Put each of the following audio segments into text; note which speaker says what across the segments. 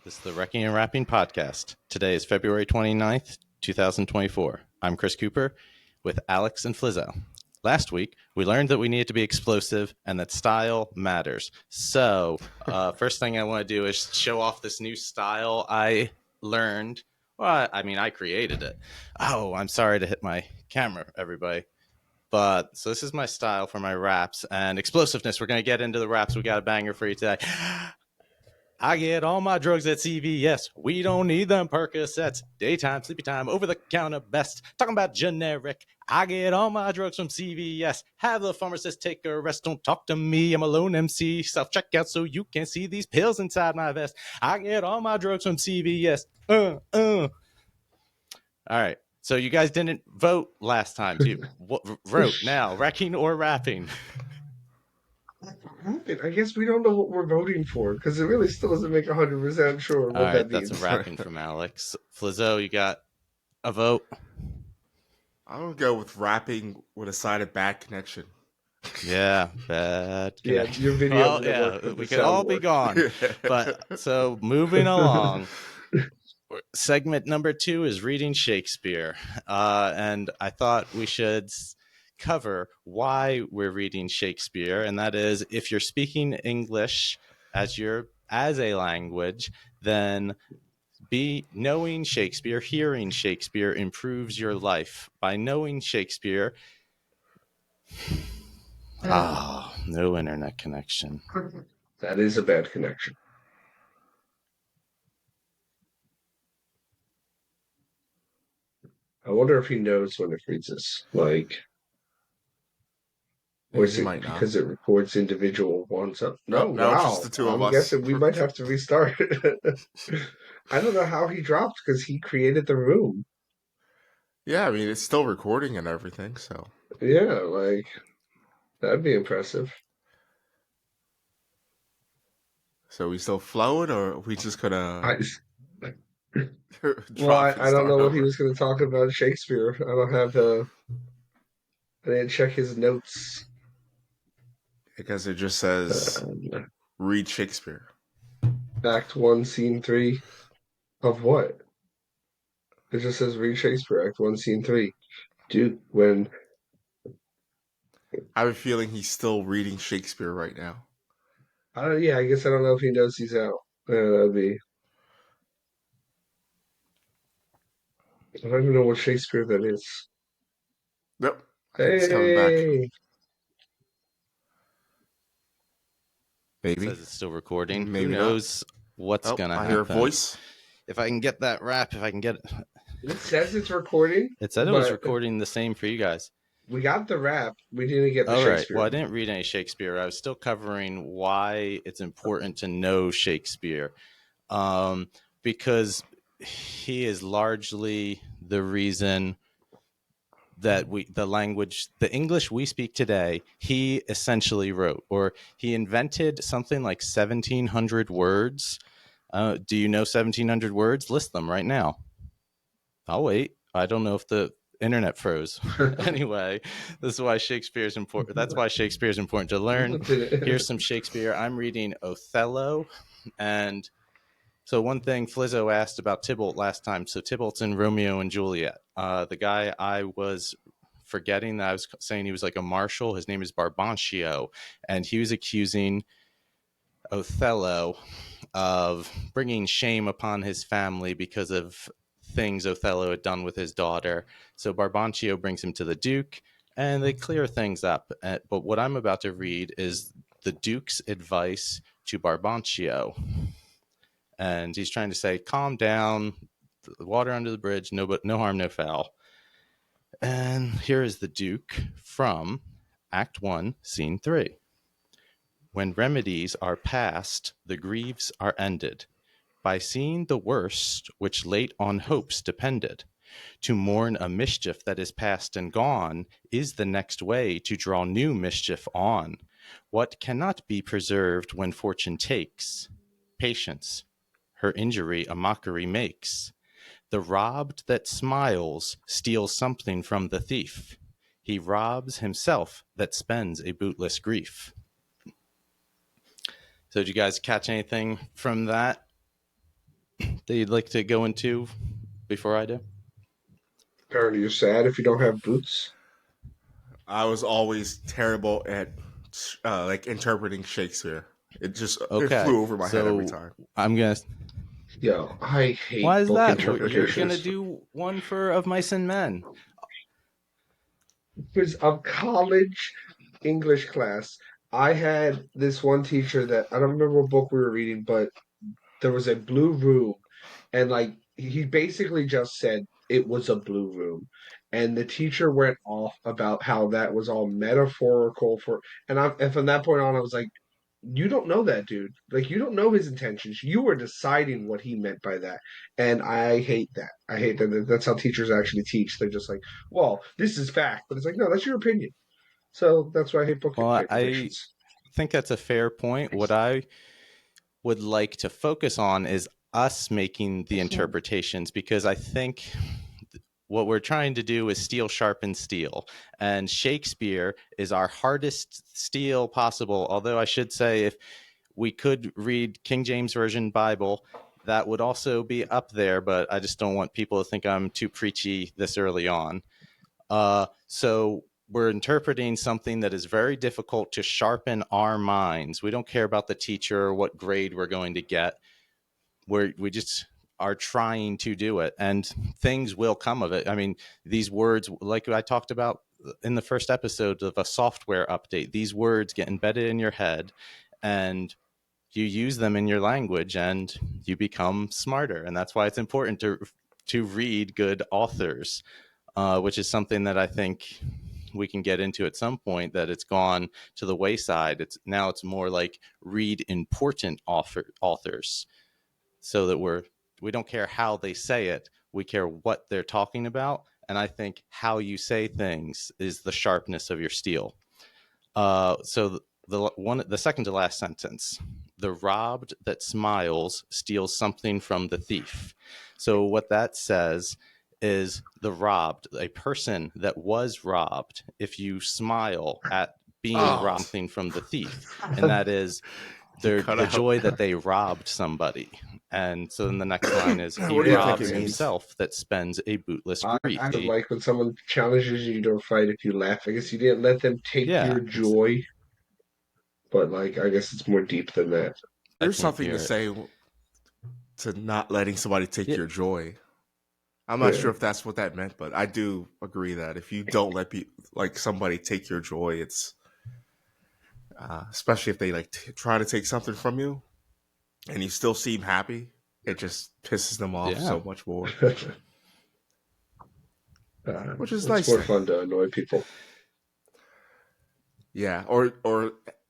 Speaker 1: This is the Wrecking and Rapping podcast. Today is February 29th, 2024. I'm Chris Cooper with Alex and Flizzo. Last week, we learned that we needed to be explosive and that style matters. So, first thing I want to do is show off this new style I learned. Well, I mean, I created it. Oh, I'm sorry to hit my camera, everybody. But so this is my style for my raps and explosiveness. We're going to get into the raps. We got a banger for you today. I get all my drugs at CVS. We don't need them Percocets. Daytime, sleepy time, over-the-counter best. Talking about generic. I get all my drugs from CVS. Have the pharmacist take a rest. Don't talk to me. I'm a lone MC. Self-checkout so you can see these pills inside my vest. I get all my drugs from CVS. All right. So you guys didn't vote last time. So you wrote now, wrecking or rapping?
Speaker 2: I guess we don't know what we're voting for because it really still doesn't make 100% sure what that means.
Speaker 1: That's a rapping from Alex. Flizzo, you got a vote?
Speaker 3: I'm going to go with rapping with a side of bad connection.
Speaker 1: Yeah, bad connection.
Speaker 2: Your video
Speaker 1: we could all be gone. But so moving along, segment number 2 is reading Shakespeare. And I thought we should cover why we're reading Shakespeare, and that is if you're speaking English as a language, then knowing Shakespeare, hearing Shakespeare improves your life. By knowing Shakespeare, no internet connection.
Speaker 2: That is a bad connection. I wonder if he knows when it freezes. Or is it because it records individual ones up? No, wow. Just the two of us. I'm guessing we might have to restart. I don't know how he dropped because he created the room.
Speaker 3: Yeah, I mean, it's still recording and everything, so.
Speaker 2: Yeah, that'd be impressive.
Speaker 3: So we still flowing, or are we just gonna?
Speaker 2: I don't know what he was going to talk about Shakespeare. I don't have I didn't check his notes.
Speaker 3: Because it just says, read Shakespeare.
Speaker 2: Act 1, Scene 3 of what? It just says read Shakespeare, Act 1, Scene 3. Dude, when...
Speaker 3: I have a feeling he's still reading Shakespeare right now.
Speaker 2: I guess I don't know if he knows he's out. That'd be... I don't even know what Shakespeare that is.
Speaker 3: Yep. It's coming back. Maybe.
Speaker 1: It says it's still recording.
Speaker 3: Maybe
Speaker 1: Who knows what's going to happen.
Speaker 3: I hear a voice.
Speaker 1: If I can get that rap, if I can get it.
Speaker 2: It says it's recording.
Speaker 1: It said it was recording the same for you guys.
Speaker 2: We got the rap. We didn't get the Shakespeare.
Speaker 1: Right. Well, I didn't read any Shakespeare. I was still covering why it's important to know Shakespeare. Because he is largely the reason that the English we speak today, he essentially wrote, or he invented something like 1,700 words. Do you know 1,700 words? List them right now. I'll wait. I don't know if the internet froze. Anyway, this is why Shakespeare is important. That's why Shakespeare is important to learn. Here's some Shakespeare. I'm reading Othello. And so one thing Flizzo asked about Tybalt last time. So Tybalt's in Romeo and Juliet. The guy I was forgetting that I was saying he was like a marshal. His name is Barbancio. And he was accusing Othello of bringing shame upon his family because of things Othello had done with his daughter. So Barbancio brings him to the Duke and they clear things up. But what I'm about to read is the Duke's advice to Barbancio. And he's trying to say, calm down, water under the bridge, no harm, no foul. And here is the Duke from Act 1, Scene 3. When remedies are past, the griefs are ended. By seeing the worst which late on hopes depended. To mourn a mischief that is past and gone is the next way to draw new mischief on. What cannot be preserved when fortune takes? Patience. Her injury a mockery makes. The robbed that smiles steals something from the thief. He robs himself that spends a bootless grief. So did you guys catch anything from that? that you'd like to go into before I do?
Speaker 2: Apparently, you're sad if you don't have boots.
Speaker 3: I was always terrible at like interpreting Shakespeare. It
Speaker 1: Okay,
Speaker 3: flew over my head every
Speaker 1: so
Speaker 3: time.
Speaker 1: I'm gonna.
Speaker 2: Yo, I hate
Speaker 1: Why is
Speaker 2: book
Speaker 1: that? You're gonna
Speaker 2: interpretations.
Speaker 1: do one for Of Mice and Men.
Speaker 2: Because of college English class, I had this one teacher that I don't remember what book we were reading, but there was a blue room, and like he basically just said it was a blue room. And the teacher went off about how that was all metaphorical for, and from that point on, I was like, you don't know that dude. Like, you don't know his intentions. You were deciding what he meant by that. And I hate that. I hate that. That's how teachers actually teach. They're just like, well, this is fact. But it's like, no, that's your opinion. So that's why I hate book
Speaker 1: Well, I
Speaker 2: interpretations.
Speaker 1: think that's a fair point. What I would like to focus on is us making the interpretations, because I think what we're trying to do is steel sharpen steel, and Shakespeare is our hardest steel possible. Although I should say, if we could read King James Version Bible, that would also be up there, but I just don't want people to think I'm too preachy this early on. So we're interpreting something that is very difficult to sharpen our minds. We don't care about the teacher or what grade we're going to get. We just are trying to do it, and things will come of it. I mean, these words, like I talked about in the first episode of a software update, these words get embedded in your head, and you use them in your language, and you become smarter. And that's why it's important to read good authors, which is something that I think we can get into at some point, that it's gone to the wayside. It's more like read important authors, so that we don't care how they say it, we care what they're talking about. And I think how you say things is the sharpness of your steel. So the second to last sentence, the robbed that smiles steals something from the thief. So what that says is the robbed, a person that was robbed, if you smile at being robbed, something from the thief, and that is the joy that they robbed somebody. And so then the next line is, he robs himself that spends a bootless grief.
Speaker 2: I don't like when someone challenges you to a fight if you laugh. I guess you didn't let them take your joy, but like, I guess it's more deep than that.
Speaker 3: There's something to say to not letting somebody take your joy. I'm not sure if that's what that meant, but I do agree that if you don't let somebody take your joy, it's especially if they try to take something from you and you still seem happy, it just pisses them off so much more. Which is nice.
Speaker 2: It's more fun to annoy people.
Speaker 3: Yeah, or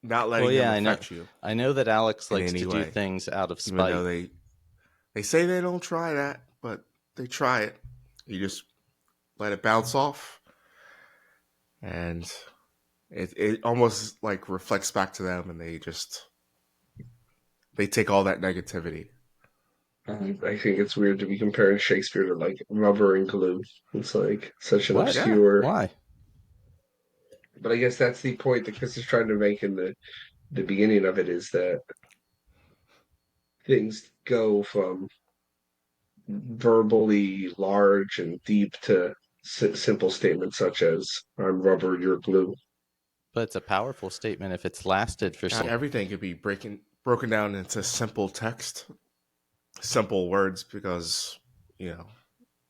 Speaker 3: not letting them affect you.
Speaker 1: I know that Alex likes to do things out of spite.
Speaker 3: Even though they say they don't try that, but they try it. You just let it bounce off, and it almost like reflects back to them, and they take all that negativity.
Speaker 2: I think it's weird to be comparing Shakespeare to like rubber and glue. It's like such an obscure.
Speaker 1: Why?
Speaker 2: But I guess that's the point that Chris is trying to make in the beginning of it, is that things go from verbally large and deep to simple statements such as "I'm rubber, you're glue."
Speaker 1: But it's a powerful statement if it's lasted for so long.
Speaker 3: Everything could be broken down into simple text, simple words, because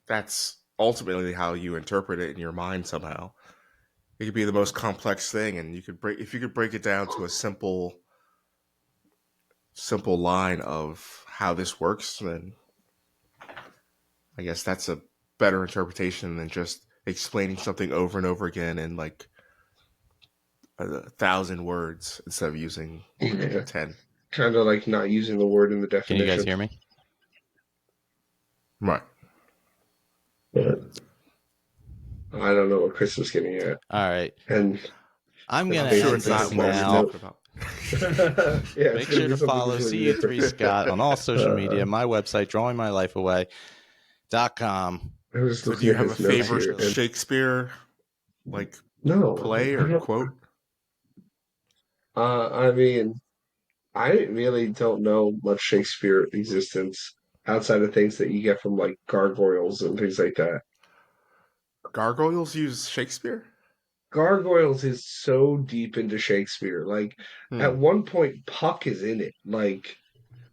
Speaker 3: that's ultimately how you interpret it in your mind somehow. It could be the most complex thing, and if you could break it down to a simple line of how this works, then I guess that's a better interpretation than just explaining something over and over again in like 1,000 words instead of using 10.
Speaker 2: Kind of like not using the word in the definition.
Speaker 1: Can you guys hear me?
Speaker 3: Right.
Speaker 2: But I don't know what Chris was getting at.
Speaker 1: All right.
Speaker 2: And
Speaker 1: I'm going to end this now. Make sure to follow CU3 Scott on all social media, my website, drawingmyLifeAway.com.
Speaker 3: So do you have a favorite Shakespeare play or quote?
Speaker 2: I mean, I really don't know much Shakespeare existence outside of things that you get from like gargoyles and things like that.
Speaker 3: Gargoyles use Shakespeare?
Speaker 2: Gargoyles is so deep into Shakespeare. Like
Speaker 3: Hmm.
Speaker 2: at one point, Puck is in it. Like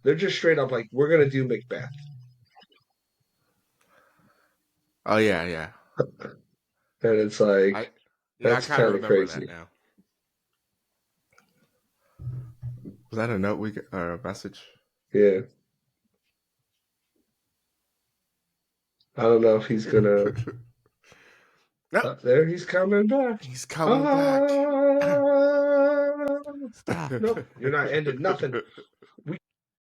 Speaker 2: they're just straight up like, we're gonna do Macbeth,
Speaker 3: Oh yeah, yeah.
Speaker 2: and it's like
Speaker 3: I yeah, I
Speaker 2: that's
Speaker 3: kind of
Speaker 2: kind of
Speaker 3: remember that
Speaker 2: crazy.
Speaker 3: now. Was that a note we got, or a message?
Speaker 2: Yeah, I don't know if he's gonna.
Speaker 3: No,
Speaker 2: There, he's coming back.
Speaker 3: he's coming back.
Speaker 2: Ah,
Speaker 3: Stop.
Speaker 2: nope, you're not ending nothing. We